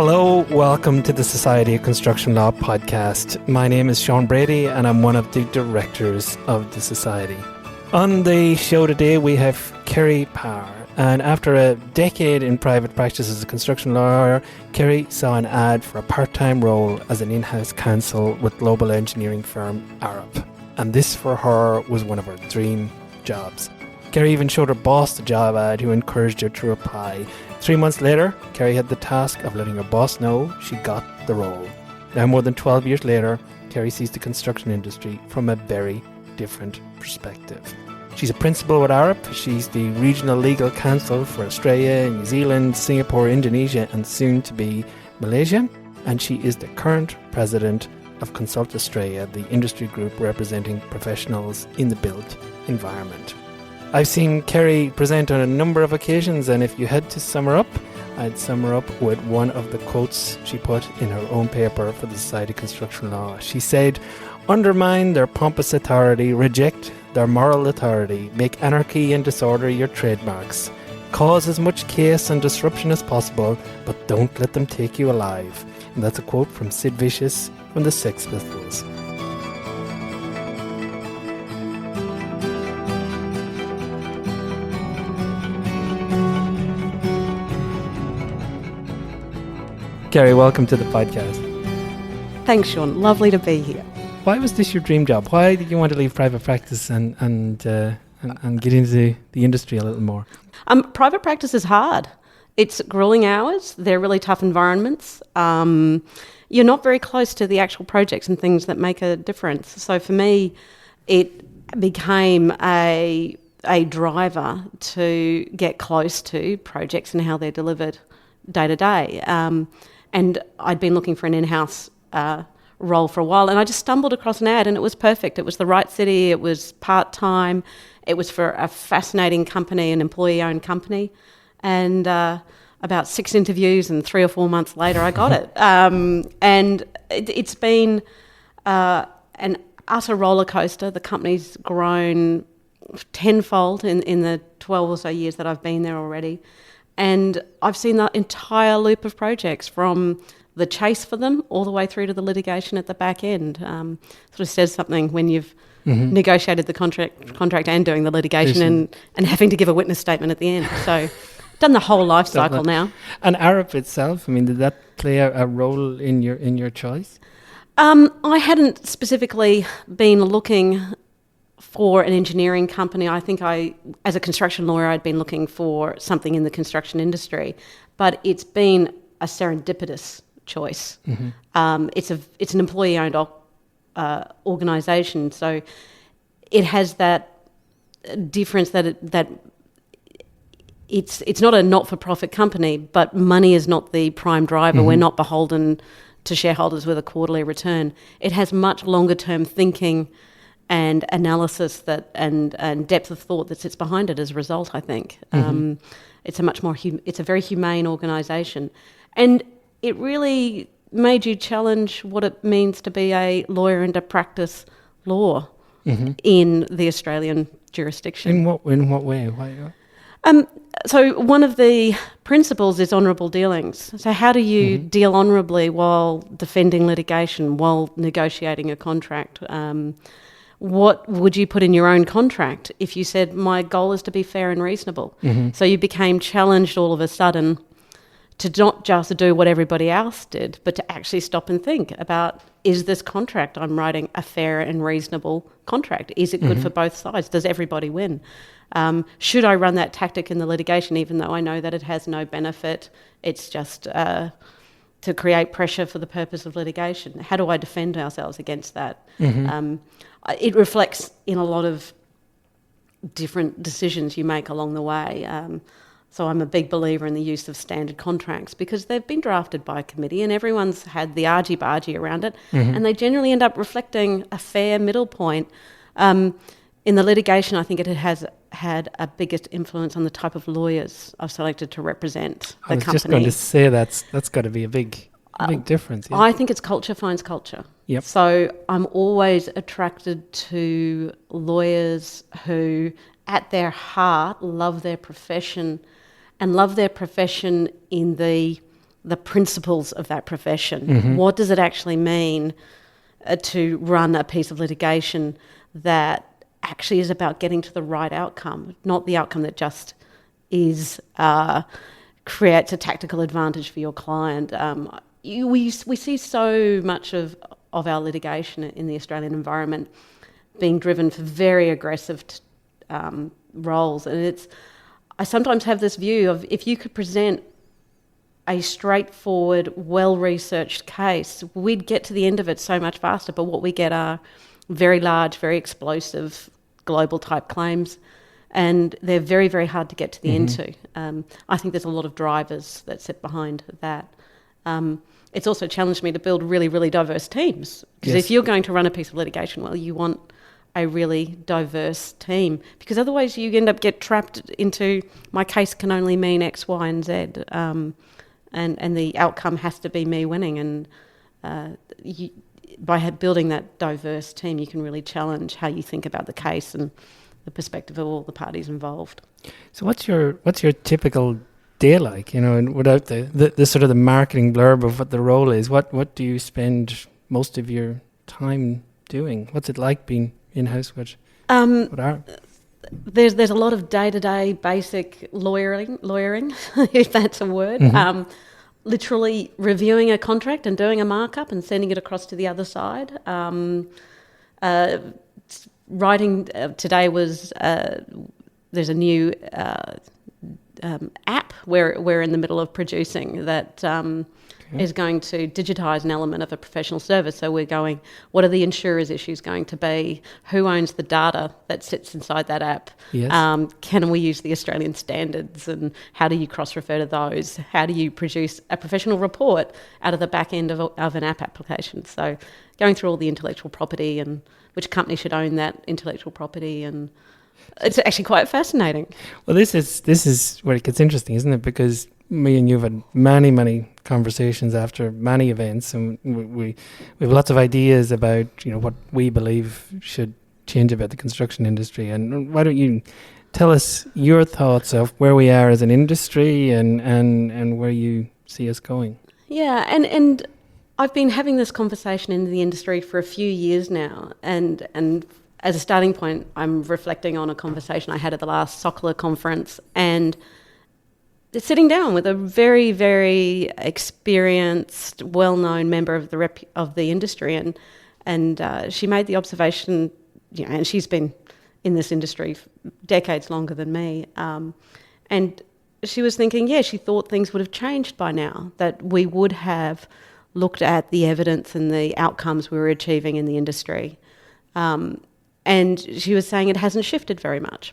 Hello, welcome to the Society of Construction Law podcast. My name is Sean Brady and I'm one of the directors of the Society. On the show today we have Kiri Parr, and after a decade in private practice as a construction lawyer, Kiri saw an ad for a part-time role as an in-house counsel with global engineering firm Arup, and this for her was one of her dream jobs. Kiri even showed her boss the job ad, who encouraged her to apply. 3 months later, Kiri had the task of letting her boss know she got the role. Now, more than 12 years later, Kiri sees the construction industry from a very different perspective. She's a principal with Arup. She's the regional legal counsel for Australia, New Zealand, Singapore, Indonesia, and soon to be Malaysia. And she is the current president of Consult Australia, the industry group representing professionals in the built environment. I've seen Kiri present on a number of occasions, and if you had to sum her up, I'd sum her up with one of the quotes she put in her own paper for the Society of Construction Law. She said, "Undermine their pompous authority, reject their moral authority, make anarchy and disorder your trademarks. Cause as much chaos and disruption as possible, but don't let them take you alive." And that's a quote from Sid Vicious from the Sex Pistols. Kiri, welcome to the podcast. Thanks, Sean. Lovely to be here. Why was this your dream job? Why did you want to leave private practice and get into the industry a little more? Private practice is hard. It's grueling hours. They're really tough environments. You're not very close to the actual projects and things that make a difference. So for me, it became a driver to get close to projects and how they're delivered day to day. And I'd been looking for an in-house role for a while, and I just stumbled across an ad, and it was perfect. It was the right city, it was part-time, it was for a fascinating company, an employee-owned company, and about 6 interviews and 3 or 4 months later I got it. And it's been an utter roller coaster. The company's grown tenfold in the 12 or so years that I've been there already. And I've seen the entire loop of projects from the chase for them all the way through to the litigation at the back end. Sort of says something when you've negotiated the contract and doing the litigation and having to give a witness statement at the end. So done the whole life cycle now. And Arup itself, I mean, did that play a role in your choice? I hadn't specifically been looking for an engineering company. I think as a construction lawyer, I'd been looking for something in the construction industry, but it's been a serendipitous choice. Mm-hmm. It's an employee-owned organisation, so it has that difference that it's not a not-for-profit company, but money is not the prime driver. Mm-hmm. We're not beholden to shareholders with a quarterly return. It has much longer-term thinking and analysis and depth of thought that sits behind it as a result, I think. Mm-hmm. It's a very humane organisation. And it really made you challenge what it means to be a lawyer and to practice law in the Australian jurisdiction. In what way? Why? So one of the principles is honourable dealings. So how do you deal honourably while defending litigation, while negotiating a contract? What would you put in your own contract if you said, my goal is to be fair and reasonable? Mm-hmm. So you became challenged all of a sudden to not just do what everybody else did, but to actually stop and think about, is this contract I'm writing a fair and reasonable contract? Is it good for both sides? Does everybody win? Should I run that tactic in the litigation, even though I know that it has no benefit? It's just to create pressure for the purpose of litigation. How do I defend ourselves against that? Mm-hmm. It reflects in a lot of different decisions you make along the way. So I'm a big believer in the use of standard contracts because they've been drafted by a committee and everyone's had the argy-bargy around it, and they generally end up reflecting a fair middle point. In the litigation, I think it has had a biggest influence on the type of lawyers I've selected to represent the company. I was just going to say that's got to be a big difference. Yeah? I think it's culture finds culture. Yep. So I'm always attracted to lawyers who, at their heart, love their profession, and love their profession in the the principles of that profession. What does it actually mean to run a piece of litigation that actually is about getting to the right outcome, not the outcome that just is creates a tactical advantage for your client. We see so much of our litigation in the Australian environment being driven for very aggressive roles, and I sometimes have this view of, if you could present a straightforward, well-researched case, we'd get to the end of it so much faster. But what we get are very large, very explosive, global-type claims, and they're very, very hard to get to the end to. I think there's a lot of drivers that sit behind that. It's also challenged me to build really, really diverse teams, because if you're going to run a piece of litigation well, you want a really diverse team, because otherwise you end up get trapped into, my case can only mean X, Y, and Z. And the outcome has to be me winning. And by building that diverse team, you can really challenge how you think about the case and the perspective of all the parties involved. So what's your typical day like? And without the sort of the marketing blurb of what the role is, what do you spend most of your time doing? What's it like being in-house with Arup? There's a lot of day-to-day basic lawyering, if that's a word. Literally reviewing a contract and doing a markup and sending it across to the other side. Writing today was there's a new app we're in the middle of producing that is going to digitise an element of a professional service. So we're going, what are the insurers' issues going to be? Who owns the data that sits inside that app? Yes. Can we use the Australian standards, and how do you cross-refer to those? How do you produce a professional report out of the back end of an app application? So going through all the intellectual property and which company should own that intellectual property, and it's actually quite fascinating. Well, this is where it gets interesting, isn't it? Because me and you have had many conversations after many events, and we have lots of ideas about what we believe should change about the construction industry. And why don't you tell us your thoughts of where we are as an industry and where you see us going? Yeah, and I've been having this conversation in the industry for a few years now, and as a starting point, I'm reflecting on a conversation I had at the last SCL conference, and sitting down with a very, very experienced, well-known member of the industry, and she made the observation, and she's been in this industry decades longer than me, and she was thinking, she thought things would have changed by now, that we would have looked at the evidence and the outcomes we were achieving in the industry. And she was saying it hasn't shifted very much.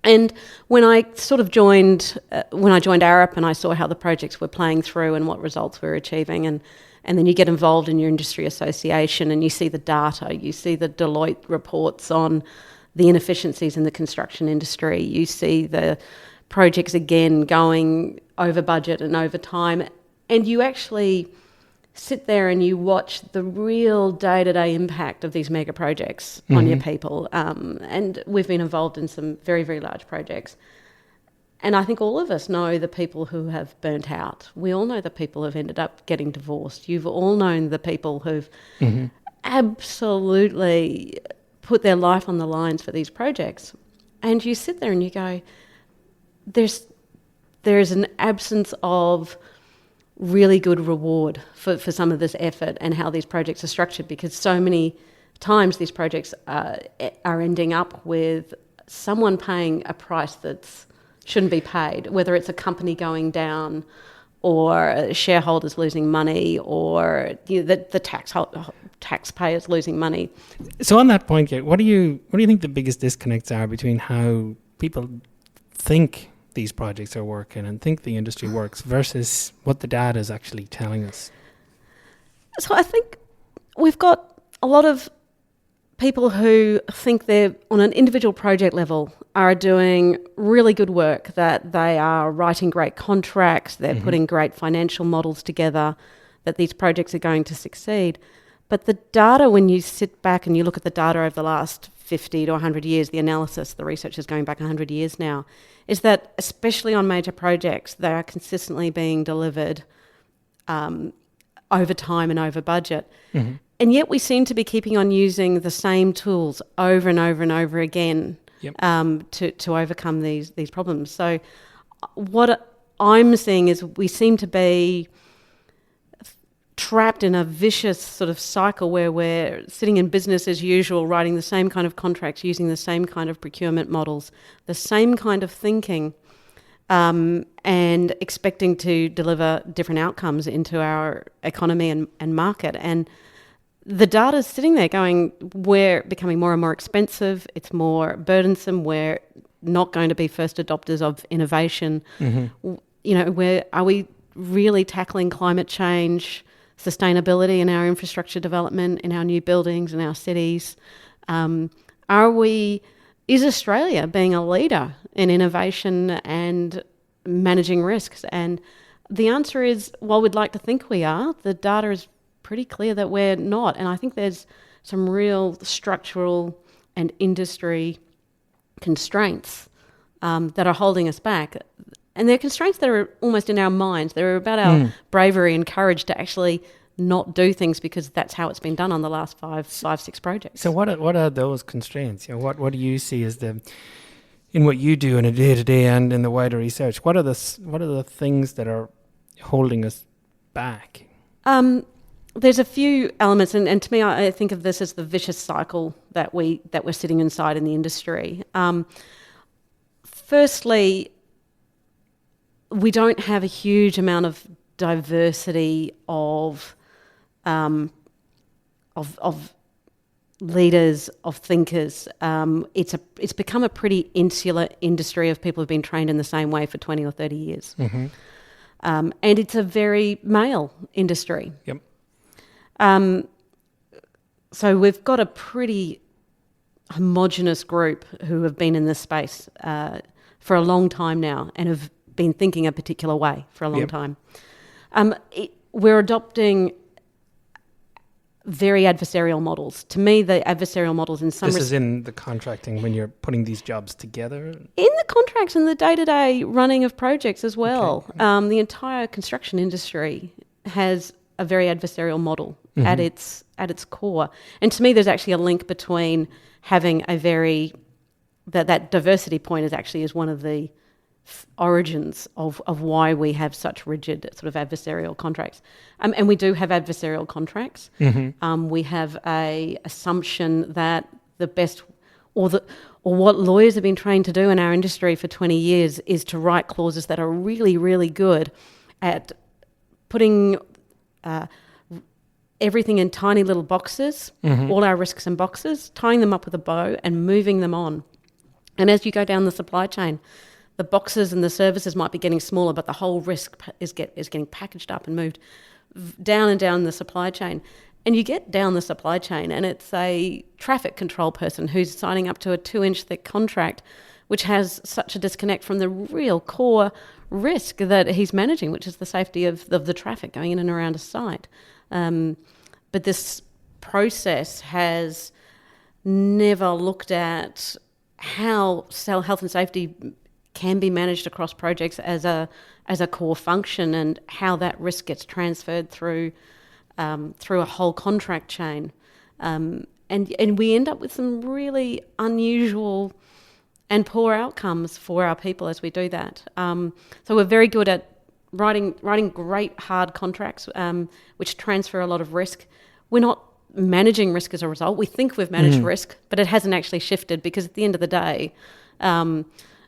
And when I sort of joined Arup, and I saw how the projects were playing through and what results we were achieving, and then you get involved in your industry association and you see the data, you see the Deloitte reports on the inefficiencies in the construction industry, you see the projects again going over budget and over time, and you actually sit there and you watch the real day-to-day impact of these mega projects on your people. And we've been involved in some very, very large projects. And I think all of us know the people who have burnt out. We all know the people who've ended up getting divorced. You've all known the people who've absolutely put their life on the lines for these projects. And you sit there and you go, there's an absence of really good reward for some of this effort and how these projects are structured, because so many times these projects are ending up with someone paying a price that shouldn't be paid, whether it's a company going down or shareholders losing money or the taxpayers losing money. So on that point, Kate, what do you think the biggest disconnects are between how people think these projects are working and think the industry works versus what the data is actually telling us? So I think we've got a lot of people who think they're on an individual project level are doing really good work, that they are writing great contracts, they're putting great financial models together, that these projects are going to succeed. But the data, when you sit back and you look at the data over the last 50 to 100 years, the analysis, the research is going back 100 years now, is that especially on major projects, they are consistently being delivered over time and over budget. Mm-hmm. And yet we seem to be keeping on using the same tools over and over and over again to overcome these problems. So what I'm seeing is we seem to be trapped in a vicious sort of cycle where we're sitting in business as usual, writing the same kind of contracts, using the same kind of procurement models, the same kind of thinking, and expecting to deliver different outcomes into our economy and market. And the data's sitting there going, we're becoming more and more expensive, it's more burdensome, we're not going to be first adopters of innovation. Mm-hmm. You know, are we really tackling climate change, sustainability in our infrastructure development, in our new buildings, in our cities? Is Australia being a leader in innovation and managing risks? And the answer is, while we'd like to think we are, the data is pretty clear that we're not. And I think there's some real structural and industry constraints that are holding us back. And they're constraints that are almost in our minds. They're about our bravery and courage to actually not do things because that's how it's been done on the last five, 6 projects. So what are those constraints? You know, what do you see as in what you do in a day-to-day and in the wider research? What are the things that are holding us back? There's a few elements, and to me, I think of this as the vicious cycle that we're sitting inside in the industry. Firstly, we don't have a huge amount of diversity of leaders, of thinkers. It's become a pretty insular industry of people who've been trained in the same way for 20 or 30 years. Mm-hmm. And it's a very male industry. Yep. So we've got a pretty homogenous group who have been in this space for a long time now and have been thinking a particular way for a long time. We're adopting very adversarial models. To me, the adversarial models in some... This is in the contracting when you're putting these jobs together? In the contracts and the day-to-day running of projects as well. Okay. The entire construction industry has a very adversarial model at its core. And to me, there's actually a link between having a very... That diversity point is one of the origins of why we have such rigid sort of adversarial contracts. And we do have adversarial contracts. Mm-hmm. We have a assumption that the best or what lawyers have been trained to do in our industry for 20 years is to write clauses that are really, really good at putting everything in tiny little boxes, all our risks in boxes, tying them up with a bow and moving them on. And as you go down the supply chain, the boxes and the services might be getting smaller, but the whole risk is getting packaged up and moved down and down the supply chain. And you get down the supply chain and it's a traffic control person who's signing up to a 2-inch thick contract, which has such a disconnect from the real core risk that he's managing, which is the safety of the traffic going in and around a site. But this process has never looked at how health and safety can be managed across projects as a core function, and how that risk gets transferred through a whole contract chain, and we end up with some really unusual and poor outcomes for our people as we do that. So we're very good at writing great hard contracts, which transfer a lot of risk. We're not managing risk as a result. We think we've managed risk, but it hasn't actually shifted, because at the end of the day,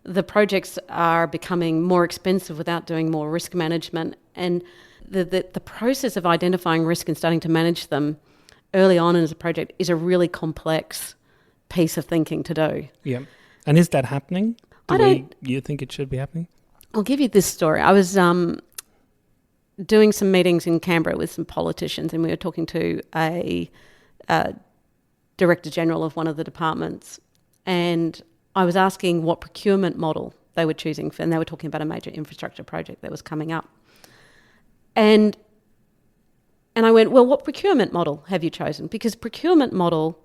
the projects are becoming more expensive without doing more risk management. And the process of identifying risk and starting to manage them early on as a project is a really complex piece of thinking to do. Yeah. And is that happening? You think it should be happening? I'll give you this story. I was doing some meetings in Canberra with some politicians, and we were talking to a Director General of one of the departments, and I was asking what procurement model they were choosing for, and they were talking about a major infrastructure project that was coming up. And I went, well, what procurement model have you chosen? Because procurement model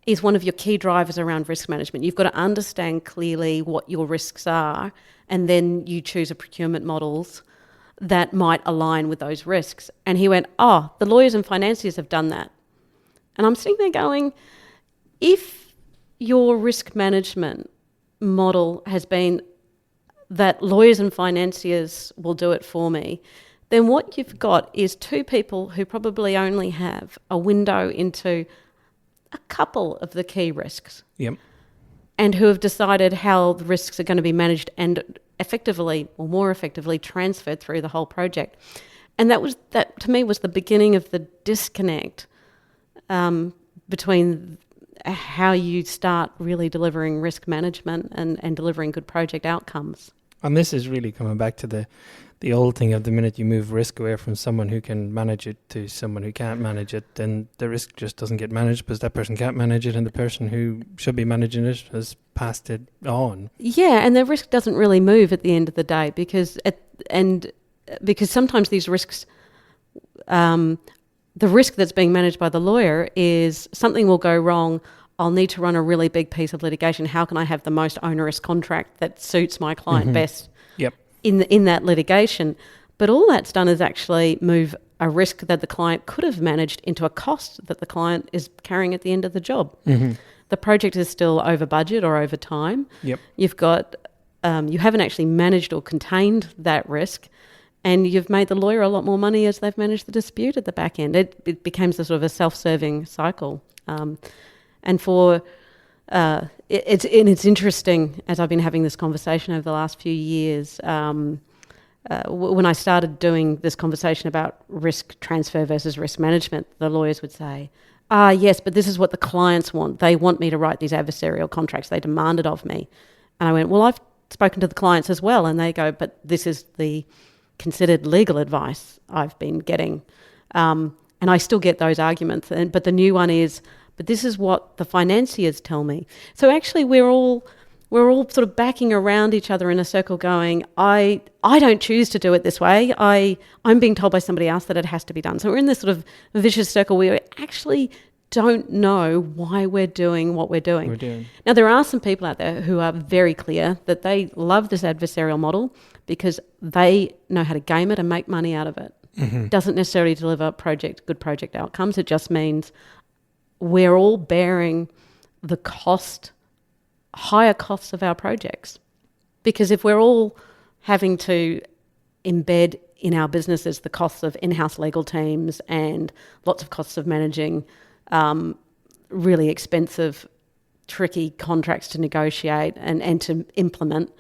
is one of your key drivers around risk management. You've got to understand clearly what your risks are, and then you choose a procurement models that might align with those risks. And he went, oh, the lawyers and financiers have done that. And I'm sitting there going, if your risk management model has been that lawyers and financiers will do it for me, then what you've got is two people who probably only have a window into a couple of the key risks. Yep. And who have decided how the risks are going to be managed and effectively or more effectively transferred through the whole project. And that to me was the beginning of the disconnect between how you start really delivering risk management and delivering good project outcomes. And this is really coming back to the old thing of the minute you move risk away from someone who can manage it to someone who can't manage it, then the risk just doesn't get managed because that person can't manage it and the person who should be managing it has passed it on. Yeah, and the risk doesn't really move at the end of the day because sometimes these risks, the risk that's being managed by the lawyer is something will go wrong. I'll need to run a really big piece of litigation. How can I have the most onerous contract that suits my client best? Yep. In that litigation. But all that's done is actually move a risk that the client could have managed into a cost that the client is carrying at the end of the job. Mm-hmm. The project is still over budget or over time. Yep. You've got, you haven't actually managed or contained that risk, and you've made the lawyer a lot more money as they've managed the dispute at the back end. It becomes a sort of a self-serving cycle. And for it's interesting, as I've been having this conversation over the last few years, when I started doing this conversation about risk transfer versus risk management, the lawyers would say, yes, but this is what the clients want. They want me to write these adversarial contracts. They demand it of me. And I went, well, I've spoken to the clients as well. And they go, but this is the considered legal advice I've been getting. And I still get those arguments. But the new one is, but this is what the financiers tell me. So actually we're all sort of backing around each other in a circle going, I don't choose to do it this way. I'm being told by somebody else that it has to be done. So we're in this sort of vicious circle where we actually don't know why we're doing what we're doing. Now, there are some people out there who are very clear that they love this adversarial model because they know how to game it and make money out of it. Mm-hmm. Doesn't necessarily deliver good project outcomes. It just means we're all bearing the higher costs of our projects. Because if we're all having to embed in our businesses the costs of in-house legal teams and lots of costs of managing really expensive, tricky contracts to negotiate and to implement,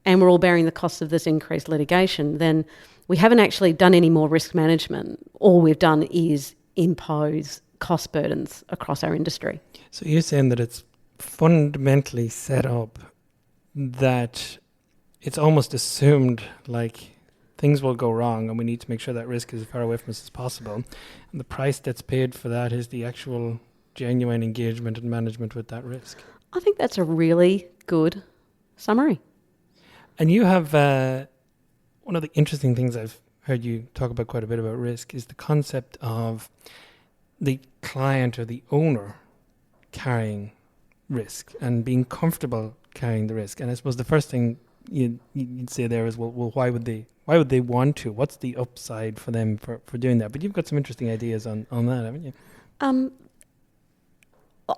and we're all bearing the costs of this increased litigation, then we haven't actually done any more risk management. All we've done is impose cost burdens across our industry. So you're saying that it's fundamentally set up that it's almost assumed like things will go wrong and we need to make sure that risk is as far away from us as possible. And the price that's paid for that is the actual genuine engagement and management with that risk. I think that's a really good summary. And you have one of the interesting things I've heard you talk about quite a bit about risk is the concept of the client or the owner carrying risk and being comfortable carrying the risk. And I suppose the first thing you'd say there is, well, why would they want to? What's the upside for them for doing that? But you've got some interesting ideas on that, haven't you?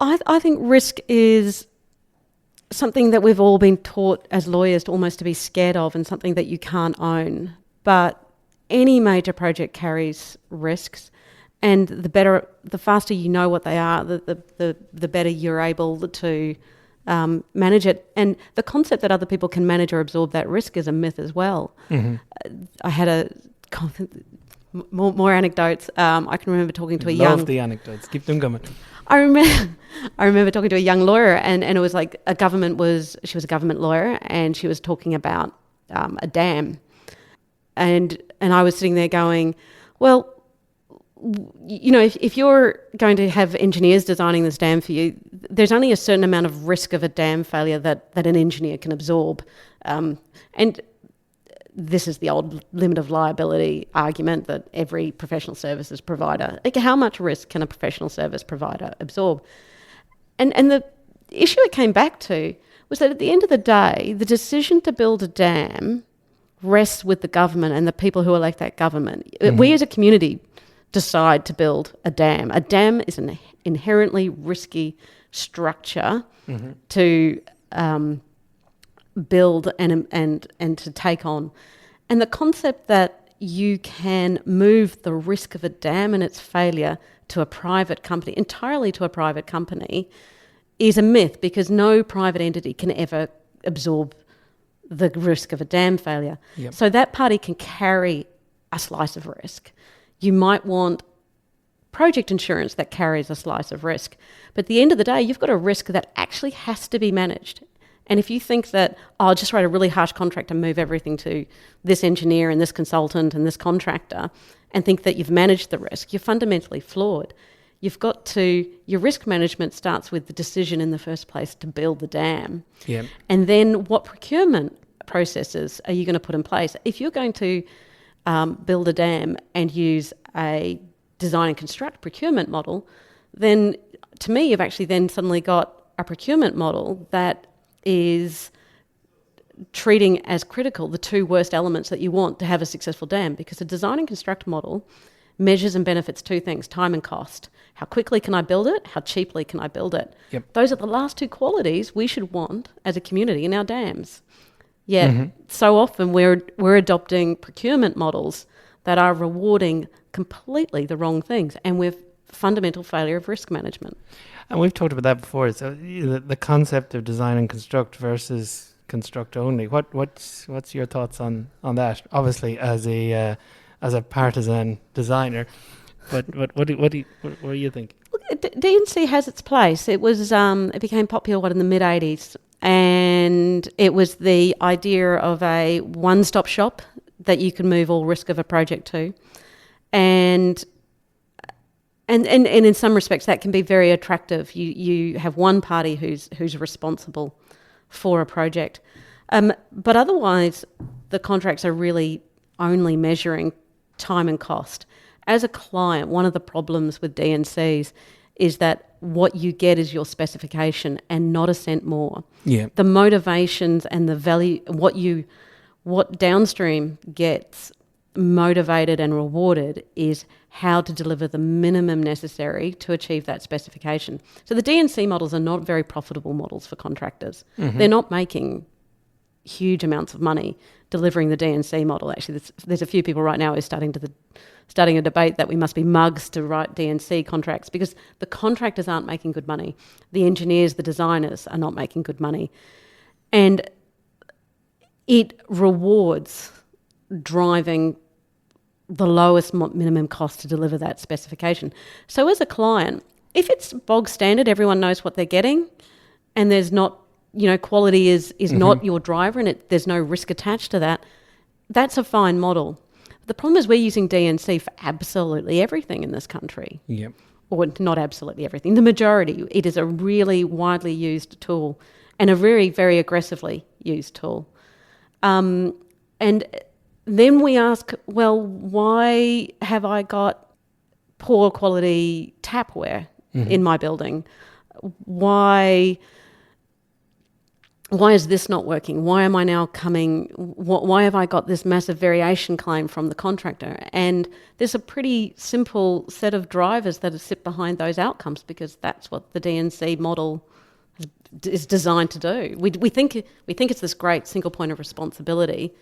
I think risk is something that we've all been taught as lawyers to be scared of and something that you can't own. But any major project carries risks. And the faster you know what they are, the better you're able to manage it. And the concept that other people can manage or absorb that risk is a myth as well. Mm-hmm. I had more anecdotes. I can remember talking to Love the anecdotes. Keep them coming. I remember talking to a young lawyer, and it was like she was a government lawyer, and she was talking about a dam, and I was sitting there going, well, you know, if you're going to have engineers designing this dam for you, there's only a certain amount of risk of a dam failure that an engineer can absorb. And this is the old limit of liability argument that every professional services provider, like how much risk can a professional service provider absorb? And the issue it came back to was that at the end of the day, the decision to build a dam rests with the government and the people who elect that government. We as a community decide to build a dam. A dam is an inherently risky structure to build and to take on. And the concept that you can move the risk of a dam and its failure to a private company, entirely to a private company, is a myth, because no private entity can ever absorb the risk of a dam failure. Yep. So that party can carry a slice of risk. You might want project insurance that carries a slice of risk. But at the end of the day, you've got a risk that actually has to be managed. And if you think that, I'll just write a really harsh contract and move everything to this engineer and this consultant and this contractor, and think that you've managed the risk, you're fundamentally flawed. Your risk management starts with the decision in the first place to build the dam. Yep. And then what procurement processes are you going to put in place? If you're going to build a dam and use a design and construct procurement model, then to me, you've actually then suddenly got a procurement model that is treating as critical the two worst elements that you want to have a successful dam, because a design and construct model measures and benefits two things: time and cost. How quickly can I build it? How cheaply can I build it? Yep. Those are the last two qualities we should want as a community in our dams. Yet so often we're adopting procurement models that are rewarding completely the wrong things, and with fundamental failure of risk management. And we've talked about that before. So the concept of design and construct versus construct only. What's your thoughts on that? Obviously, as a partisan designer, but what do you think? D&C has its place. It became popular in the mid '80s, and it was the idea of a one-stop shop that you can move all risk of a project to, and in some respects that can be very attractive. You have one party who's responsible for a project, but otherwise the contracts are really only measuring time and cost. As a client, one of the problems with D&Cs is that what you get is your specification and not a cent more. Yeah. The motivations and the value, what downstream gets motivated and rewarded is how to deliver the minimum necessary to achieve that specification. So the D&C models are not very profitable models for contractors. They're not making huge amounts of money delivering the D&C model. Actually, there's a few people right now who are starting a debate that we must be mugs to write D&C contracts, because the contractors aren't making good money. The engineers, the designers are not making good money. And it rewards driving the lowest minimum cost to deliver that specification. So as a client, if it's bog standard, everyone knows what they're getting, and there's not, quality is not your driver, and there's no risk attached to that, that's a fine model. The problem is we're using D&C for absolutely everything in this country. Yep. Or not absolutely everything. The majority. It is a really widely used tool, and a very, very aggressively used tool. And then we ask, well, why have I got poor quality tapware in my building? Why is this not working? Why am I now why have I got this massive variation claim from the contractor? And there's a pretty simple set of drivers that sit behind those outcomes, because that's what the D&C model is designed to do. We think it's this great single point of responsibility,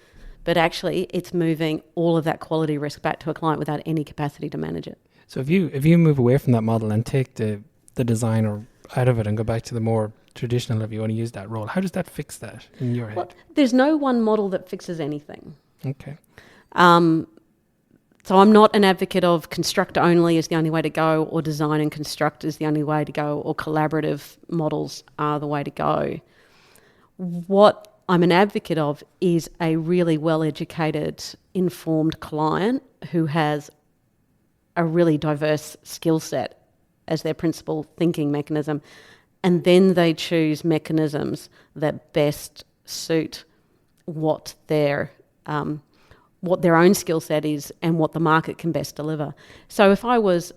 but actually it's moving all of that quality risk back to a client without any capacity to manage it. So if you move away from that model and take the designer out of it and go back to the more traditional, if you want to use that role, how does that fix that in your head? Well, there's no one model that fixes anything. Okay. So I'm not an advocate of construct only is the only way to go, or design and construct is the only way to go, or collaborative models are the way to go. What I'm an advocate of is a really well-educated, informed client who has a really diverse skill set as their principal thinking mechanism, and then they choose mechanisms that best suit what their own skill set is and what the market can best deliver. So if I was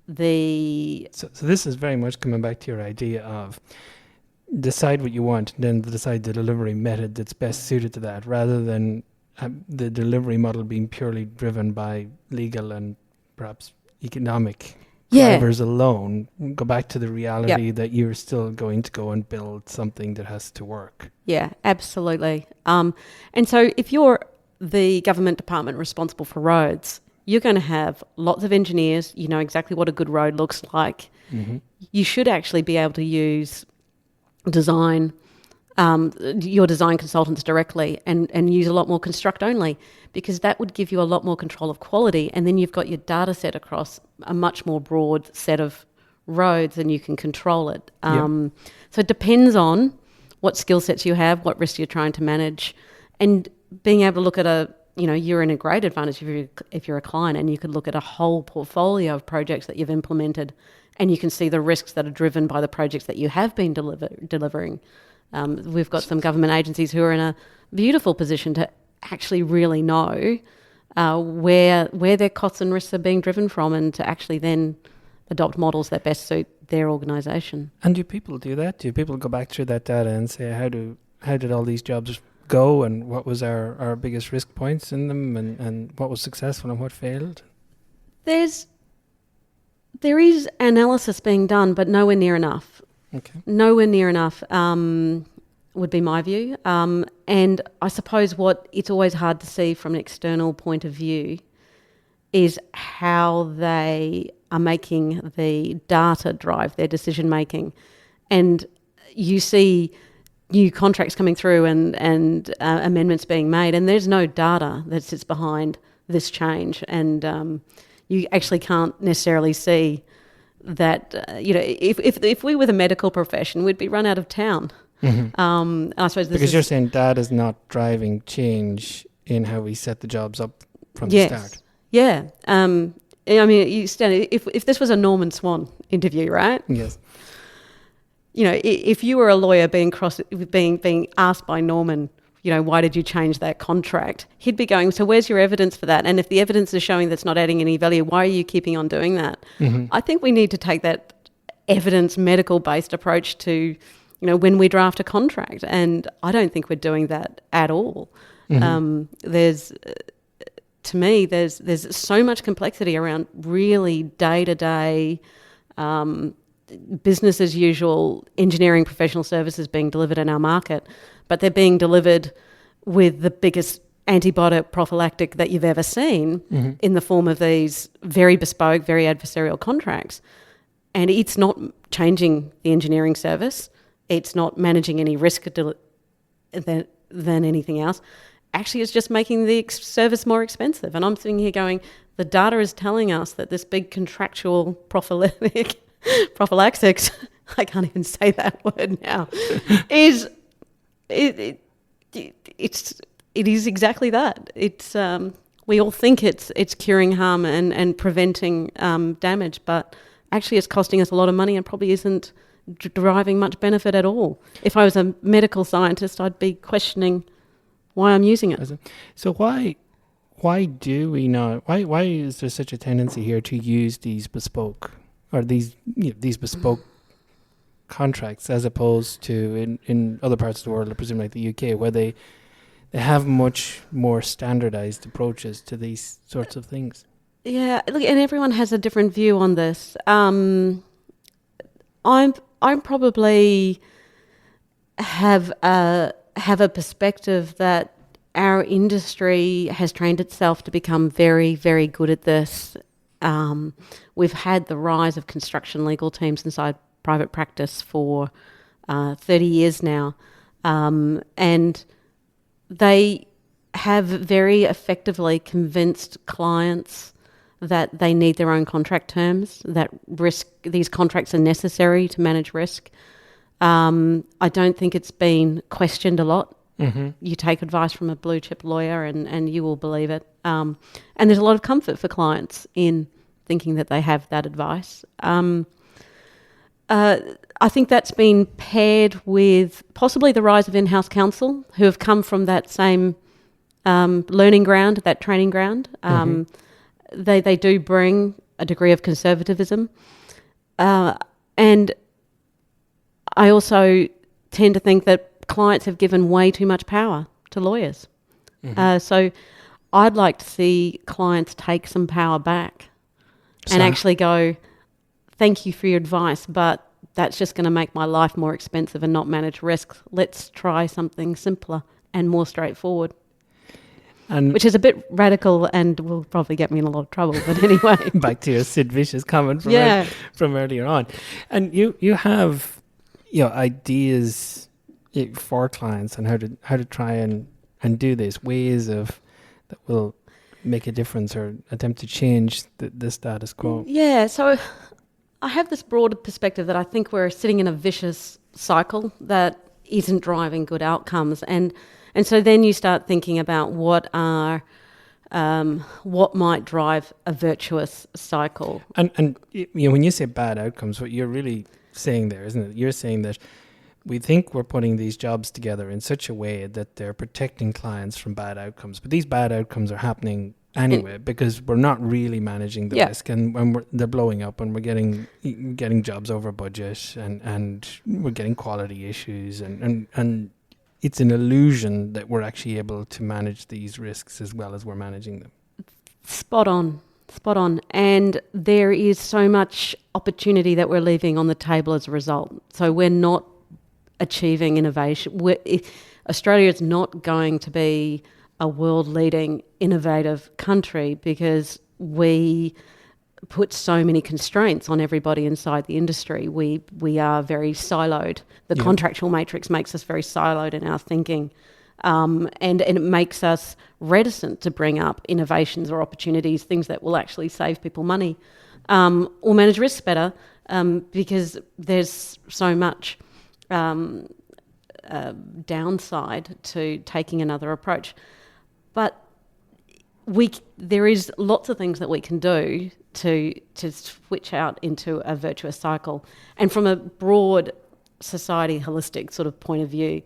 So this is very much coming back to your idea of decide what you want, then decide the delivery method that's best suited to that, rather than the delivery model being purely driven by legal and perhaps economic drivers alone, go back to the reality that you're still going to go and build something that has to work. Yeah, absolutely. And so if you're the government department responsible for roads, you're going to have lots of engineers. You know exactly what a good road looks like. Mm-hmm. You should actually be able to use your design consultants directly and use a lot more construct only, because that would give you a lot more control of quality, and then you've got your data set across a much more broad set of roads and you can control it. So it depends on what skill sets you have, what risks you're trying to manage, and being able to look at you're in a great advantage if you're a client, and you could look at a whole portfolio of projects that you've implemented, and you can see the risks that are driven by the projects that you have been delivering. We've got some government agencies who are in a beautiful position to actually really know where their costs and risks are being driven from, and to actually then adopt models that best suit their organisation. And do people do that? Do people go back through that data and say, how did all these jobs go, and what was our biggest risk points in them, and what was successful and what failed? There is analysis being done, but nowhere near enough. Okay. Nowhere near enough would be my view. And I suppose what it's always hard to see from an external point of view is how they are making the data drive their decision making. And you see new contracts coming through and amendments being made, and there's no data that sits behind this change. And you actually can't necessarily see that, if we were the medical profession, we'd be run out of town. Mm-hmm. I suppose because you're saying data is not driving change in how we set the jobs up from the start. Yeah. I mean, if this was a Norman Swan interview, right? Yes. If you were a lawyer being asked by Norman, why did you change that contract? He'd be going, so where's your evidence for that? And if the evidence is showing that's not adding any value, why are you keeping on doing that? Mm-hmm. I think we need to take that evidence, medical-based approach to, when we draft a contract. And I don't think we're doing that at all. Mm-hmm. There's so much complexity around really day-to-day business as usual engineering professional services being delivered in our market, but they're being delivered with the biggest antibiotic prophylactic that you've ever seen, mm-hmm. in the form of these very bespoke, very adversarial contracts. And it's not changing the engineering service. It's not managing any risk than anything else. Actually, it's just making the service more expensive. And I'm sitting here going, the data is telling us that this big contractual prophylaxis, I can't even say that word now, is it is exactly that. It's we all think it's curing harm and preventing damage, but actually it's costing us a lot of money and probably isn't deriving much benefit at all. If I was a medical scientist, I'd be questioning why I'm using it. So why do we not? Why is there such a tendency here to use these bespoke bespoke contracts, as opposed to in other parts of the world, I presume like the UK, where they have much more standardized approaches to these sorts of things? Yeah, look, and everyone has a different view on this. I'm probably have a perspective that our industry has trained itself to become very, very good at this. We've had the rise of construction legal teams inside private practice for 30 years now, and they have very effectively convinced clients that they need their own contract terms, that these contracts are necessary to manage risk. I don't think it's been questioned a lot. Mm-hmm. You take advice from a blue chip lawyer and you will believe it. And there's a lot of comfort for clients in thinking that they have that advice. I think that's been paired with possibly the rise of in-house counsel, who have come from that same learning ground, that training ground. Mm-hmm. They do bring a degree of conservatism. And I also tend to think that clients have given way too much power to lawyers. So I'd like to see clients take some power back and actually go, thank you for your advice, but that's just going to make my life more expensive and not manage risks. Let's try something simpler and more straightforward. Which is a bit radical and will probably get me in a lot of trouble. But anyway. Back to your Sid Vicious comment from earlier on. And you have ideas for clients on how to try and do this, ways of that will make a difference or attempt to change the status quo. Yeah, so I have this broader perspective that I think we're sitting in a vicious cycle that isn't driving good outcomes. And so then you start thinking about what might drive a virtuous cycle. And when you say bad outcomes, what you're really saying there, isn't it? You're saying that we think we're putting these jobs together in such a way that they're protecting clients from bad outcomes, but these bad outcomes are happening anyway because we're not really managing the risk, and when they're blowing up, and we're getting jobs over budget, and we're getting quality issues, and it's an illusion that we're actually able to manage these risks as well as we're managing them. Spot on. And there is so much opportunity that we're leaving on the table as a result. So we're not achieving innovation. Australia is not going to be a world-leading innovative country because we put so many constraints on everybody inside the industry. We are very siloed. The contractual matrix makes us very siloed in our thinking, and it makes us reticent to bring up innovations or opportunities, things that will actually save people money or manage risks better, because there's so much downside to taking another approach. But there is lots of things that we can do to switch out into a virtuous cycle. And from a broad society, holistic sort of point of view,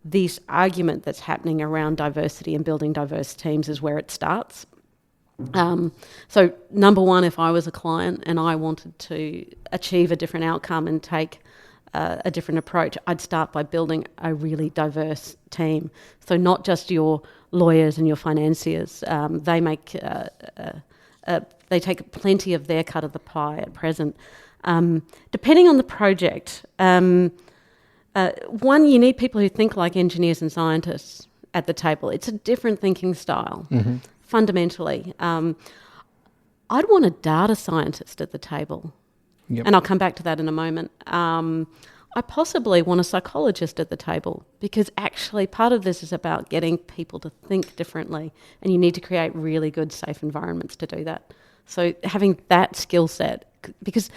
this argument that's happening around diversity and building diverse teams is where it starts. So number one, if I was a client and I wanted to achieve a different outcome and take a different approach, I'd start by building a really diverse team. So not just your lawyers and your financiers. They take plenty of their cut of the pie at present. Depending on the project, one, you need people who think like engineers and scientists at the table. It's a different thinking style, fundamentally. I'd want a data scientist at the table. Yep. And I'll come back to that in a moment. I possibly want a psychologist at the table because actually part of this is about getting people to think differently, and you need to create really good, safe environments to do that. So having that skill set, because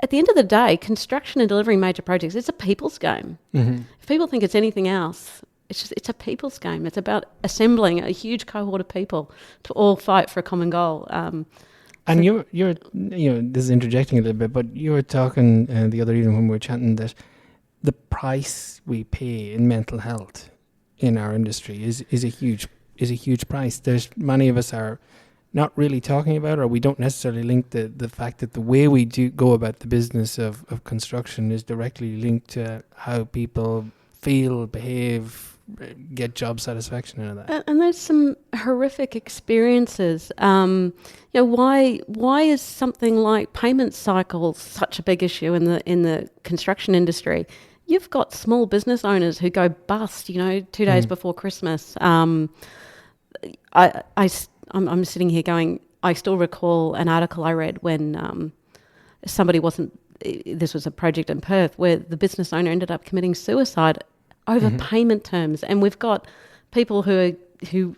at the end of the day, construction and delivering major projects, it's a people's game. If people think it's anything else, it's a people's game. It's about assembling a huge cohort of people to all fight for a common goal. And you're this is interjecting a little bit, but you were talking the other evening when we were chatting that the price we pay in mental health in our industry is a huge price. There's many of us are not really talking about, or we don't necessarily link the fact that the way we do go about the business of construction is directly linked to how people feel, behave, get job satisfaction out of that. And there's some horrific experiences. Why is something like payment cycles such a big issue in the construction industry? You've got small business owners who go bust, 2 days before Christmas. I'm sitting here going, I still recall an article I read when this was a project in Perth where the business owner ended up committing suicide over payment terms. And we've got people who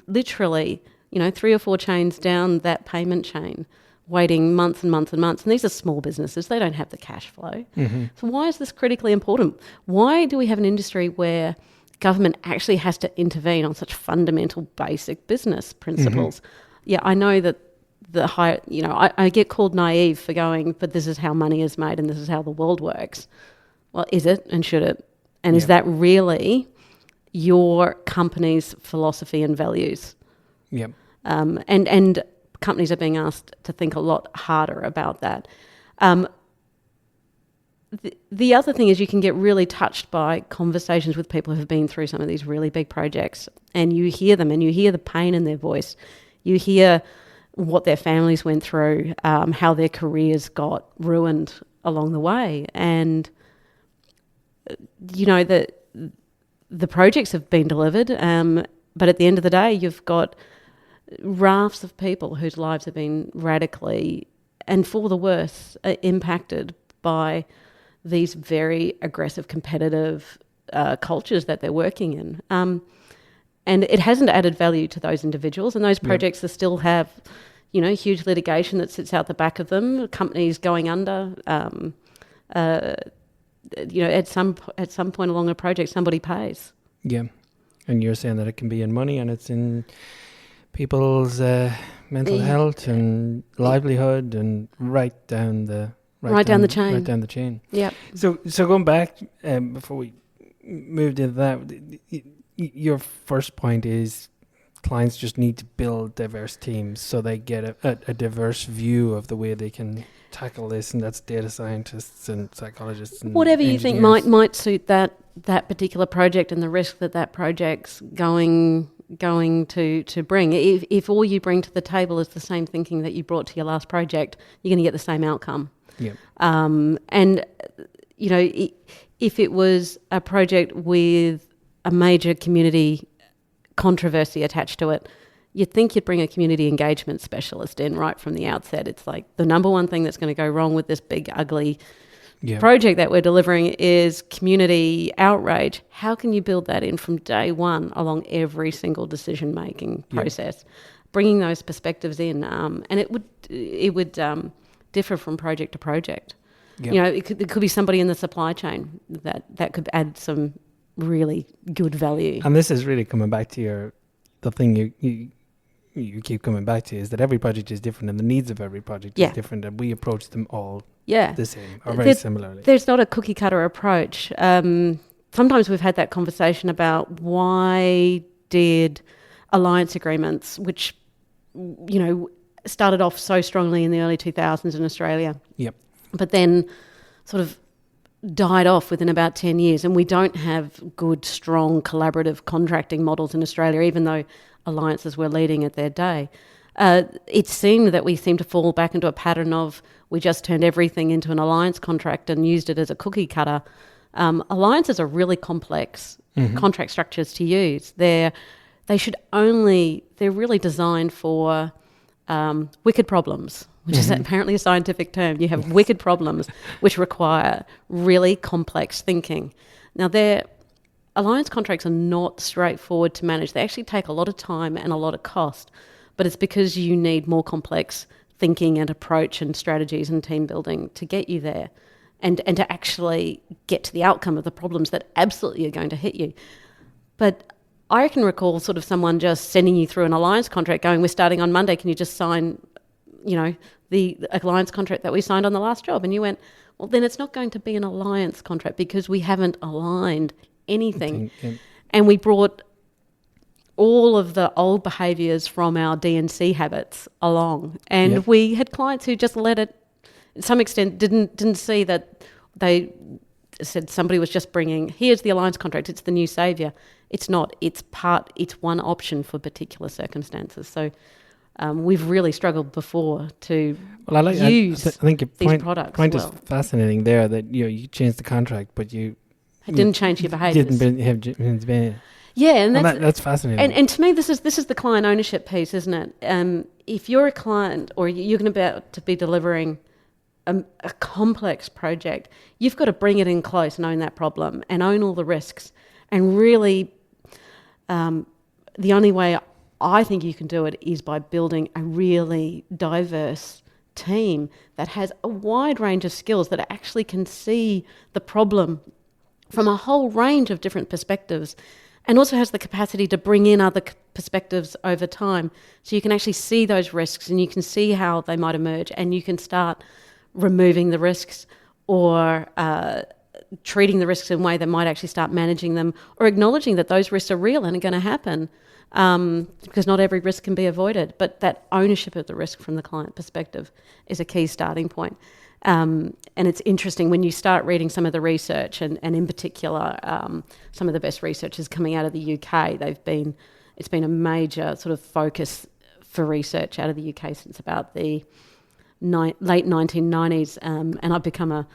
literally, 3 or 4 chains down that payment chain, waiting months and months and months. And these are small businesses. They don't have the cash flow. So why is this critically important? Why do we have an industry where government actually has to intervene on such fundamental basic business principles? Yeah, I know that I get called naive for going, but this is how money is made and this is how the world works. Well, is it and should it? And is that really your company's philosophy and values? Yep. And companies are being asked to think a lot harder about that. the other thing is you can get really touched by conversations with people who have been through some of these really big projects, and you hear them and you hear the pain in their voice. You hear what their families went through, how their careers got ruined along the way. And, the projects have been delivered, but at the end of the day, you've got rafts of people whose lives have been radically and for the worse impacted by these very aggressive, competitive cultures that they're working in. And it hasn't added value to those individuals, and those projects still have, huge litigation that sits out the back of them, companies going under. At some point along a project, somebody pays. Yeah, and you're saying that it can be in money, and it's in people's mental health and livelihood, and right down the chain. Yeah. So going back before we moved into that, your first point is clients just need to build diverse teams so they get a diverse view of the way they can tackle this, and that's data scientists and psychologists and whatever you engineers. think might suit that particular project and the risk that project's going to bring. If all you bring to the table is the same thinking that you brought to your last project, you're going to get the same outcome. Yeah. If it was a project with a major community controversy attached to it, you'd think you'd bring a community engagement specialist in right from the outset. It's like the number one thing that's going to go wrong with this big, ugly project that we're delivering is community outrage. How can you build that in from day one along every single decision-making process? Bringing those perspectives in, and it would differ from project to project. Yep. It could be somebody in the supply chain that could add some really good value. And this is really coming back to the thing you keep coming back to, is that every project is different and the needs of every project is different, and we approach them all the same or very similarly. There's not a cookie cutter approach. Sometimes we've had that conversation about why did alliance agreements, which started off so strongly in the early 2000s in Australia, but then sort of died off within about 10 years, and we don't have good, strong, collaborative contracting models in Australia, even though alliances were leading at their day. It seemed that we seemed to fall back into a pattern of we just turned everything into an alliance contract and used it as a cookie cutter. Alliances are really complex contract structures to use. They're really designed for wicked problems, which is apparently a scientific term. You have wicked problems which require really complex thinking. Now, alliance contracts are not straightforward to manage. They actually take a lot of time and a lot of cost, but it's because you need more complex thinking and approach and strategies and team building to get you there and to actually get to the outcome of the problems that absolutely are going to hit you. But I can recall sort of someone just sending you through an alliance contract going, we're starting on Monday, can you just sign, the alliance contract that we signed on the last job? And you went, well, then it's not going to be an alliance contract because we haven't aligned anything. And we brought all of the old behaviours from our D&C habits along. And we had clients who just let it, to some extent, didn't see that they said somebody was just bringing, here's the alliance contract, it's the new saviour. It's not. It's one option for particular circumstances. So we've really struggled before to use I think your these products. Point is fascinating there, that you changed the contract, but it didn't change your behaviours. And that's fascinating. And to me, this is the client ownership piece, isn't it? If you're a client or you're about to be delivering a complex project, you've got to bring it in close and own that problem and own all the risks. And really, the only way I think you can do it is by building a really diverse team that has a wide range of skills that actually can see the problem from a whole range of different perspectives, and also has the capacity to bring in other perspectives over time. So you can actually see those risks and you can see how they might emerge, and you can start removing the risks or treating the risks in a way that might actually start managing them, or acknowledging that those risks are real and are going to happen, because not every risk can be avoided. But that ownership of the risk from the client perspective is a key starting point. And it's interesting when you start reading some of the research, and in particular, some of the best researchers coming out of the UK. It's been a major sort of focus for research out of the UK since about the late 1990s, and I've become a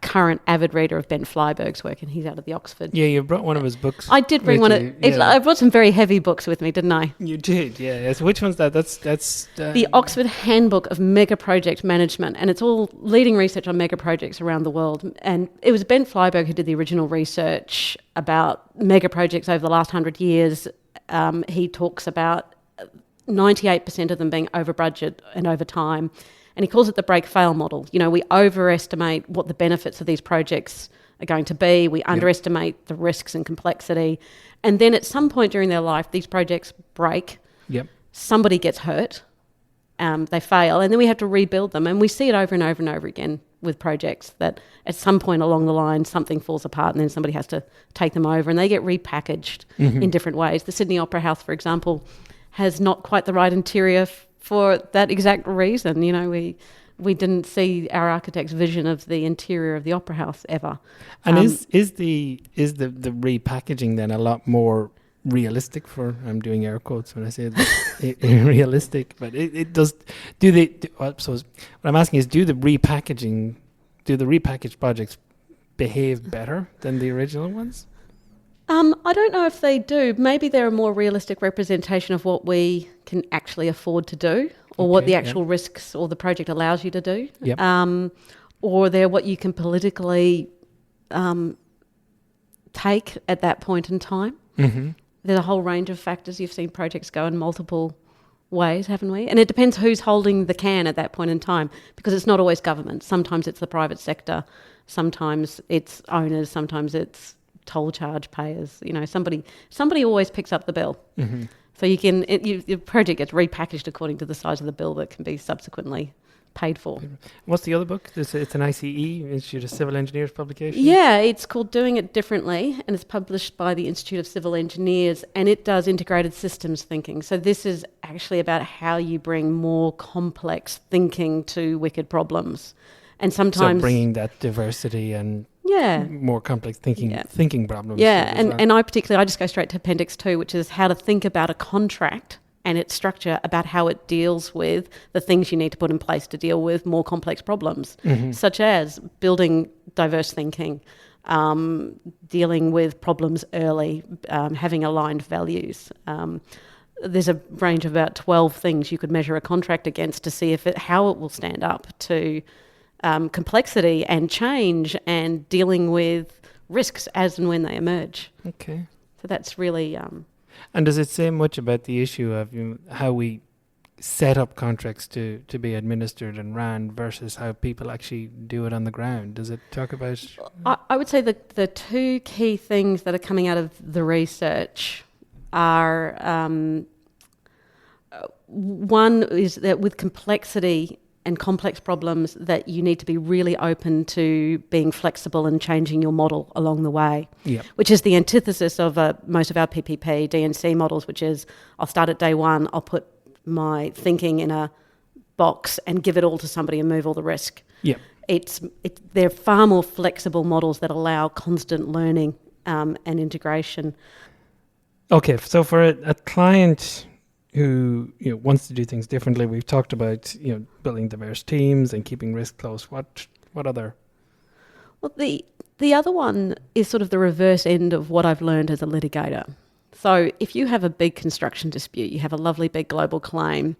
current avid reader of Ben Flyberg's work, and he's out of the Oxford. Yeah, you brought one of his books. I did bring one. I brought some very heavy books with me, didn't I? You did, yeah. So which one's that? That's the Oxford Handbook of Mega Project Management, and it's all leading research on mega projects around the world. And it was Ben Flyberg who did the original research about mega projects over the last 100 years. He talks about 98% of them being over budget and over time. And he calls it the break-fail model. You know, we overestimate what the benefits of these projects are going to be. We underestimate the risks and complexity. And then at some point during their life, these projects break. Yep. Somebody gets hurt. They fail. And then we have to rebuild them. And we see it over and over and over again with projects that at some point along the line, something falls apart and then somebody has to take them over and they get repackaged in different ways. The Sydney Opera House, for example, has not quite the right interior for that exact reason. You know, we didn't see our architect's vision of the interior of the opera house ever. And is the repackaging then a lot more realistic for, I'm doing air quotes when I say that, realistic, but it does, I suppose what I'm asking is, do the repackaged projects behave better than the original ones? I don't know if they do. Maybe they're a more realistic representation of what we can actually afford to do, or what the actual risks or the project allows you to do. Yep. Or they're what you can politically take at that point in time. Mm-hmm. There's a whole range of factors. You've seen projects go in multiple ways, haven't we? And it depends who's holding the can at that point in time, because it's not always government. Sometimes it's the private sector. Sometimes it's owners. Sometimes it's toll charge payers. You know, somebody always picks up the bill. Mm-hmm. So your project gets repackaged according to the size of the bill that can be subsequently paid for. What's the other book? It's an ICE, Institute of Civil Engineers publication? Yeah, it's called Doing It Differently, and it's published by the Institute of Civil Engineers, and it does integrated systems thinking. So this is actually about how you bring more complex thinking to wicked problems. And sometimes... So bringing that diversity and more complex thinking problems. Yeah, and I just go straight to Appendix 2, which is how to think about a contract and its structure, about how it deals with the things you need to put in place to deal with more complex problems, such as building diverse thinking, dealing with problems early, having aligned values. There's a range of about 12 things you could measure a contract against to see how it will stand up to complexity and change and dealing with risks as and when they emerge. Okay. So that's really... And does it say much about the issue of how we set up contracts to be administered and ran versus how people actually do it on the ground? Does it talk about... I would say that the two key things that are coming out of the research are... one is that with complexity and complex problems, that you need to be really open to being flexible and changing your model along the way, which is the antithesis of most of our PPP, DNC models, which is I'll start at day one, I'll put my thinking in a box and give it all to somebody and move all the risk. Yeah, they're far more flexible models that allow constant learning and integration. Okay, so for a client who wants to do things differently, we've talked about building diverse teams and keeping risk close. What other? Well, the other one is sort of the reverse end of what I've learned as a litigator. So if you have a big construction dispute, you have a lovely big global claim,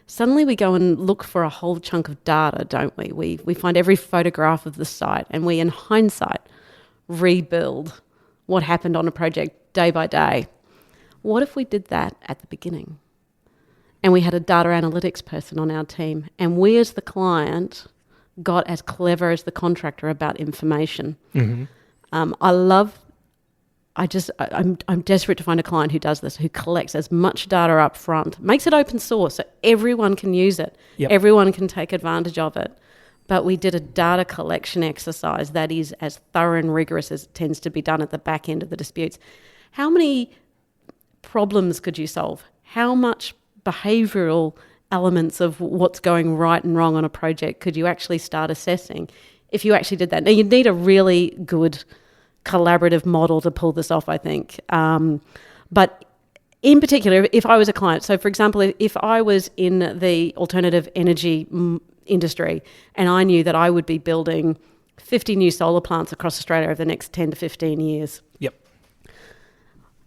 suddenly we go and look for a whole chunk of data, don't we? We find every photograph of the site, and we, in hindsight, rebuild what happened on a project day by day. What if we did that at the beginning? And we had a data analytics person on our team, and we as the client got as clever as the contractor about information. Mm-hmm. I'm desperate to find a client who does this, who collects as much data up front, makes it open source so everyone can use it, everyone can take advantage of it. But we did a data collection exercise that is as thorough and rigorous as it tends to be done at the back end of the disputes. How many problems could you solve? How much behavioural elements of what's going right and wrong on a project could you actually start assessing if you actually did that? Now, you'd need a really good collaborative model to pull this off, I think. But in particular, if I was a client, so for example, if I was in the alternative energy industry and I knew that I would be building 50 new solar plants across Australia over the next 10 to 15 years. Yep.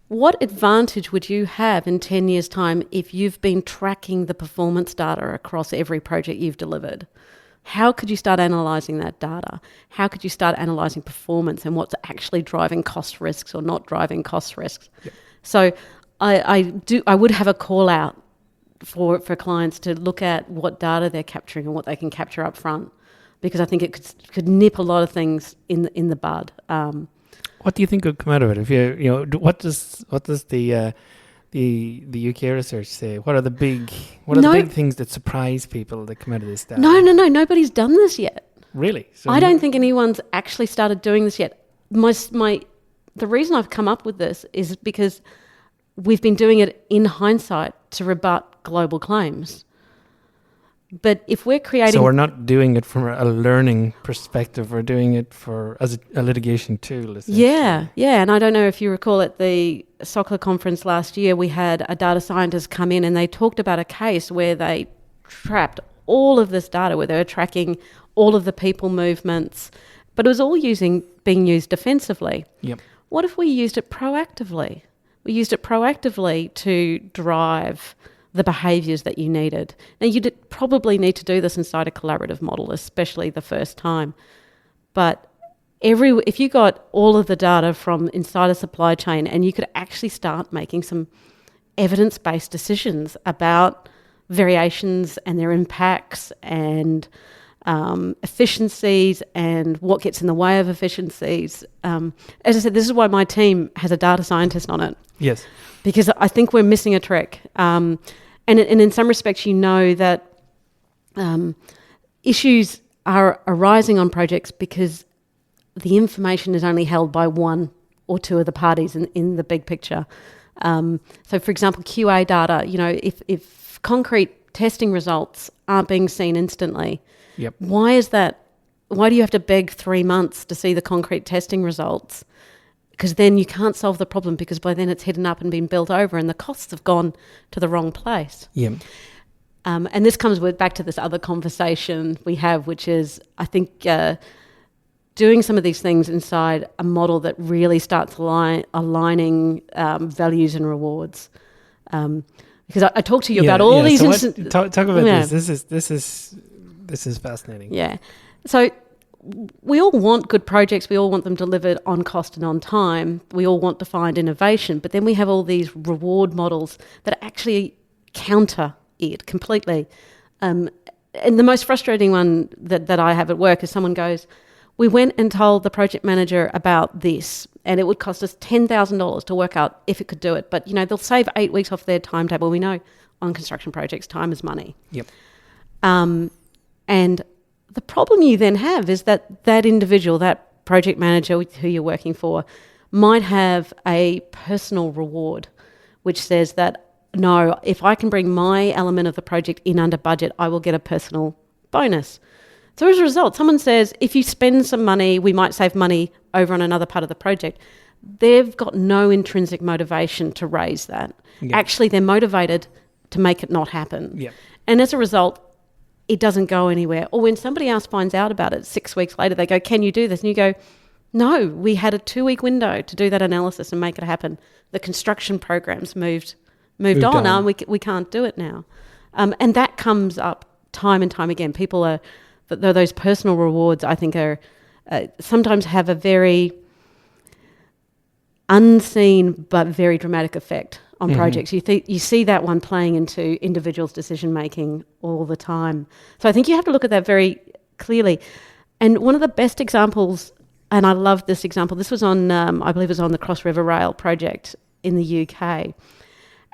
What advantage would you have in 10 years' time if you've been tracking the performance data across every project you've delivered? How could you start analysing that data? How could you start analysing performance and what's actually driving cost risks or not driving cost risks? Yep. So I would have a call out for clients to look at what data they're capturing and what they can capture up front, because I think it could nip a lot of things in the bud. What do you think would come out of it? If what does the UK research say? What are the big things that surprise people that come out of this data? No, nobody's done this yet. Really? So I don't think anyone's actually started doing this yet. The reason I've come up with this is because we've been doing it in hindsight to rebut global claims. But if we're creating... So we're not doing it from a learning perspective, we're doing it as a litigation tool, essentially. Yeah. And I don't know if you recall at the SOCLA conference last year, we had a data scientist come in and they talked about a case where they trapped all of this data, where they were tracking all of the people movements, but it was all being used defensively. Yep. What if we used it proactively? We used it proactively to drive the behaviours that you needed. Now, you probably need to do this inside a collaborative model, especially the first time. But if you got all of the data from inside a supply chain and you could actually start making some evidence-based decisions about variations and their impacts and efficiencies and what gets in the way of efficiencies. As I said, this is why my team has a data scientist on it. Yes. Because I think we're missing a trick. And in some respects, you know that issues are arising on projects because the information is only held by one or two of the parties in the big picture. So, for example, QA data, if concrete testing results aren't being seen instantly, yep. Why is that? Why do you have to beg 3 months to see the concrete testing results? Because then you can't solve the problem, because by then it's hidden up and been built over and the costs have gone to the wrong place. Yeah. And this comes back to this other conversation we have, which is, I think, doing some of these things inside a model that really starts aligning values and rewards. Because I talk to you about all these... Talk about this. This is fascinating. Yeah. So we all want good projects. We all want them delivered on cost and on time. We all want to find innovation. But then we have all these reward models that actually counter it completely. And the most frustrating one that I have at work is someone goes, we went and told the project manager about this and it would cost us $10,000 to work out if it could do it. But, they'll save 8 weeks off their timetable. We know on construction projects, time is money. Yep. And the problem you then have is that individual, that project manager who you're working for, might have a personal reward, which says that, no, if I can bring my element of the project in under budget, I will get a personal bonus. So as a result, someone says, if you spend some money, we might save money over on another part of the project. They've got no intrinsic motivation to raise that. Yep. Actually, they're motivated to make it not happen. Yep. And as a result, it doesn't go anywhere. Or when somebody else finds out about it 6 weeks later, they go, can you do this? And you go, no, we had a 2-week window to do that analysis and make it happen. The construction programs moved on. And we can't do it now. And that comes up time and time again. People are, those personal rewards, I think, are sometimes have a very unseen but very dramatic effect on projects. You see that one playing into individuals' decision-making all the time. So I think you have to look at that very clearly. And one of the best examples, and I love this example, this was on, I believe it was on the Cross River Rail project in the UK.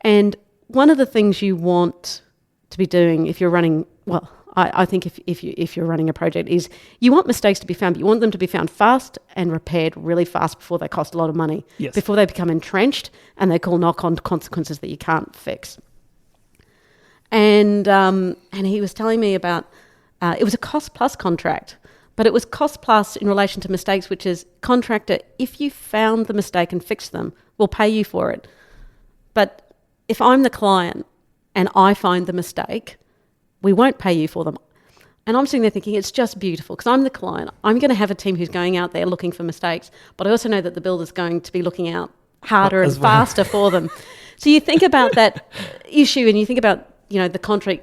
And one of the things you want to be doing if you're running, well, I think if you're running a project is you want mistakes to be found, but you want them to be found fast and repaired really fast before they cost a lot of money, yes. Before they become entrenched and they call knock-on consequences that you can't fix. And he was telling me about, it was a cost plus contract, but it was cost plus in relation to mistakes, which is contractor, if you found the mistake and fixed them, we'll pay you for it. But if I'm the client and I find the mistake, we won't pay you for them. And I'm sitting there thinking, it's just beautiful, because I'm the client. I'm going to have a team who's going out there looking for mistakes, but I also know that the builder's going to be looking out harder and faster for them. So you think about that issue and you think about, the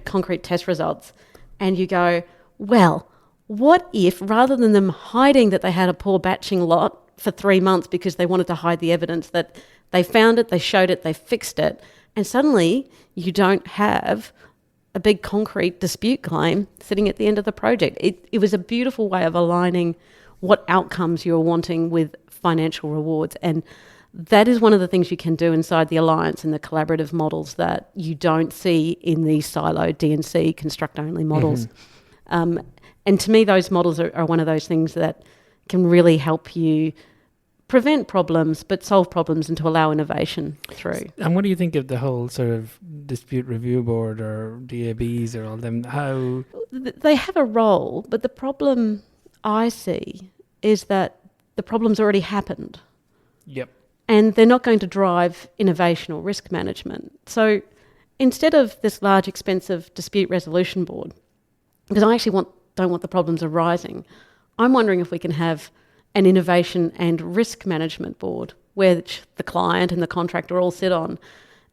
concrete test results, and you go, well, what if rather than them hiding that they had a poor batching lot for 3 months because they wanted to hide the evidence, that they found it, they showed it, they fixed it, and suddenly you don't have a big concrete dispute claim sitting at the end of the project. It was a beautiful way of aligning what outcomes you're wanting with financial rewards. And that is one of the things you can do inside the alliance and the collaborative models that you don't see in these siloed DNC construct-only models. And to me, those models are one of those things that can really help you prevent problems but solve problems and to allow innovation through. And what do you think of the whole sort of dispute review board or DABs or all them? How they have a role, but the problem I see is that the problem's already happened. Yep. And they're not going to drive innovation or risk management. So instead of this large, expensive dispute resolution board, because I actually don't want the problems arising, I'm wondering if we can have an innovation and risk management board where the client and the contractor all sit on,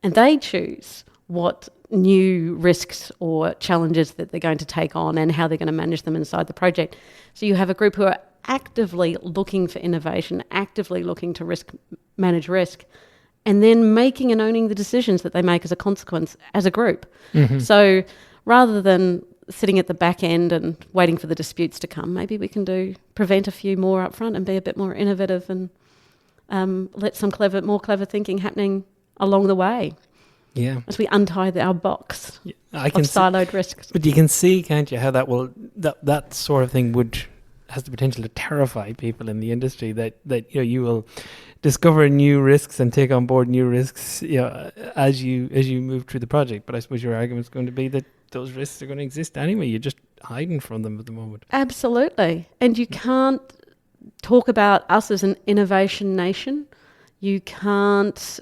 and they choose what new risks or challenges that they're going to take on and how they're going to manage them inside the project. So you have a group who are actively looking for innovation, actively looking to manage risk, and then making and owning the decisions that they make as a consequence as a group. So rather than sitting at the back end and waiting for the disputes to come, maybe we can prevent a few more up front and be a bit more innovative and let some more clever thinking happening along the way. Yeah. As we untie our box of siloed risks. But you can see, can't you, how that sort of thing has the potential to terrify people in the industry, that you will discover new risks and take on board new risks as you move through the project. But I suppose your argument is going to be that those risks are going to exist anyway. You're just hiding from them at the moment. Absolutely. And you can't talk about us as an innovation nation. You can't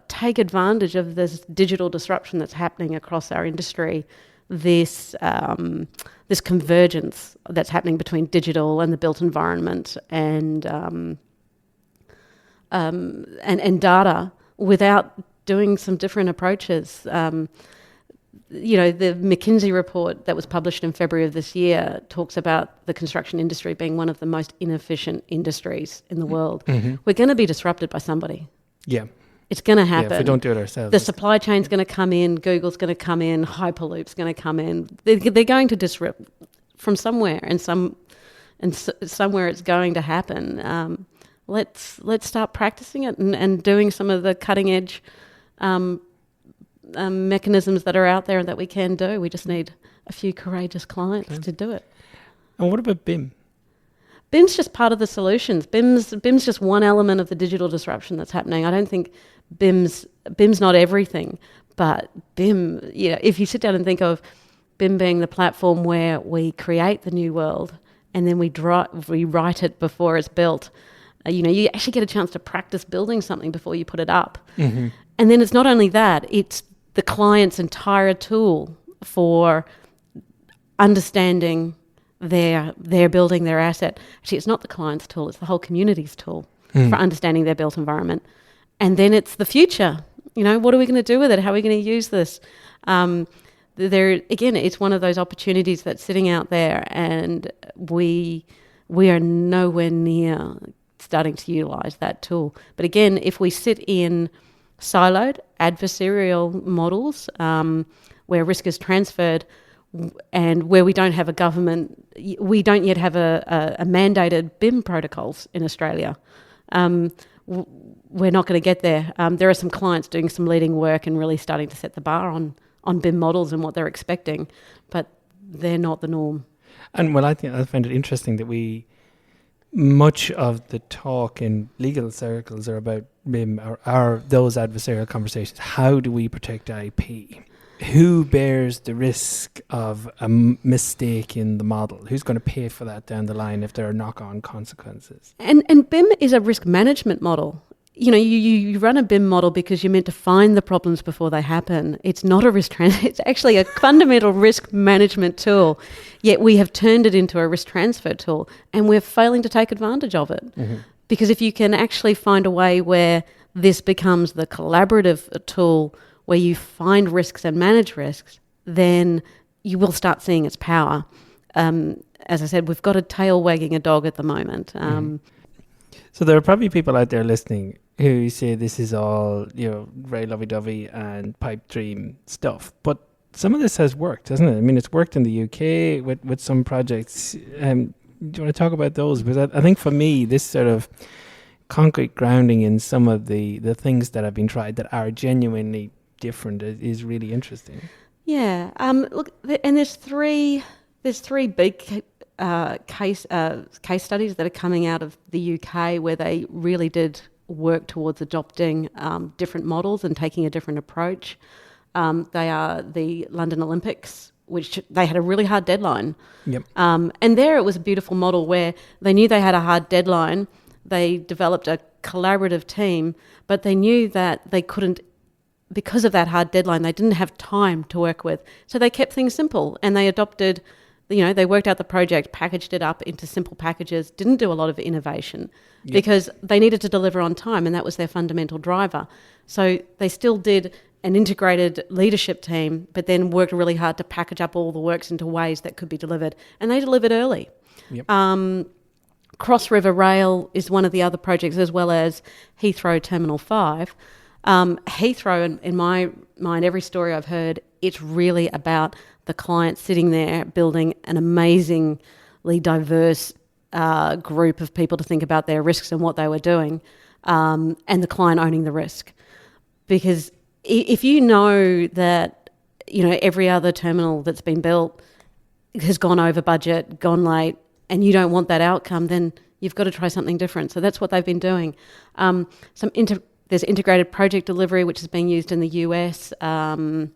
take advantage of this digital disruption that's happening across our industry, this convergence that's happening between digital and the built environment and data, without doing some different approaches. The McKinsey report that was published in February of this year talks about the construction industry being one of the most inefficient industries in the world. We're going to be disrupted by somebody. Yeah. It's going to happen. Yeah, if we don't do it ourselves. The supply chain's going to come in, Google's going to come in, Hyperloop's going to come in. They're going to disrupt from somewhere, and somewhere it's going to happen. Let's start practicing it and doing some of the cutting edge mechanisms that are out there and that we can do. We just need a few courageous clients to do it. And what about BIM? BIM's just part of the solutions. BIM's just one element of the digital disruption that's happening. I don't think BIM's not everything, but BIM, if you sit down and think of BIM being the platform where we create the new world and then we write it before it's built, you actually get a chance to practice building something before you put it up. And then it's not only that, it's the client's entire tool for understanding their building, their asset. Actually, it's not the client's tool, it's the whole community's tool for understanding their built environment. And then it's the future. What are we going to do with it? How are we going to use this? It's one of those opportunities that's sitting out there, and we are nowhere near starting to utilise that tool. But again, if we sit in siloed adversarial models where risk is transferred, and where we don't have a government, we don't yet have a mandated BIM protocols in Australia. We're not going to get there. There are some clients doing some leading work and really starting to set the bar on BIM models and what they're expecting, but they're not the norm. And I find it interesting that much of the talk in legal circles are about BIM, or are those adversarial conversations. How do we protect IP? who bears the risk of a mistake in the model? Who's going to pay for that down the line if there are knock-on consequences? And BIM is a risk management model. You run a BIM model because you're meant to find the problems before they happen. It's not a risk it's actually a fundamental risk management tool, yet we have turned it into a risk transfer tool, and we're failing to take advantage of it. Mm-hmm. Because if you can actually find a way where this becomes the collaborative tool where you find risks and manage risks, then you will start seeing its power. As I said, we've got a tail wagging a dog at the moment. So there are probably people out there listening who say this is all, very lovey-dovey and pipe dream stuff. But some of this has worked, hasn't it? I mean, it's worked in the UK with some projects. Do you want to talk about those? Because I think for me, this sort of concrete grounding in some of the things that have been tried that are genuinely different is really interesting. Yeah. Look, and there's three big case studies that are coming out of the UK where they really did work towards adopting different models and taking a different approach. They are the London Olympics, which they had a really hard deadline. Yep. And there it was a beautiful model where they knew they had a hard deadline. They developed a collaborative team, but they knew that they couldn't, because of that hard deadline, they didn't have time to work with. So they kept things simple, and they adopted, they worked out the project, packaged it up into simple packages, didn't do a lot of innovation because they needed to deliver on time, and that was their fundamental driver. So they still did an integrated leadership team, but then worked really hard to package up all the works into ways that could be delivered, and they delivered early. Yep. Cross River Rail is one of the other projects, as well as Heathrow Terminal 5. Heathrow, in my mind, every story I've heard, it's really about the client sitting there building an amazingly diverse group of people to think about their risks and what they were doing, and the client owning the risk. Because if you know that, every other terminal that's been built has gone over budget, gone late, and you don't want that outcome, then you've got to try something different. So that's what they've been doing. There's integrated project delivery, which is being used in the US. And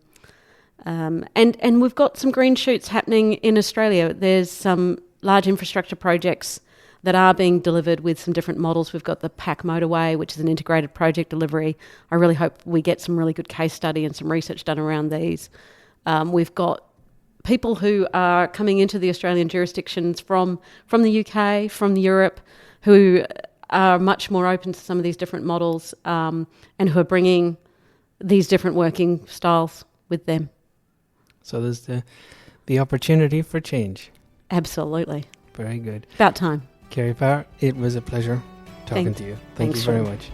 we've got some green shoots happening in Australia. There's some large infrastructure projects that are being delivered with some different models. We've got the PAC motorway, which is an integrated project delivery. I really hope we get some really good case study and some research done around these. We've got people who are coming into the Australian jurisdictions from the UK, from Europe, who are much more open to some of these different models, and who are bringing these different working styles with them. So there's the opportunity for change. Absolutely. Very good. About time. Kiri Parr, it was a pleasure talking to you. Thank you very much.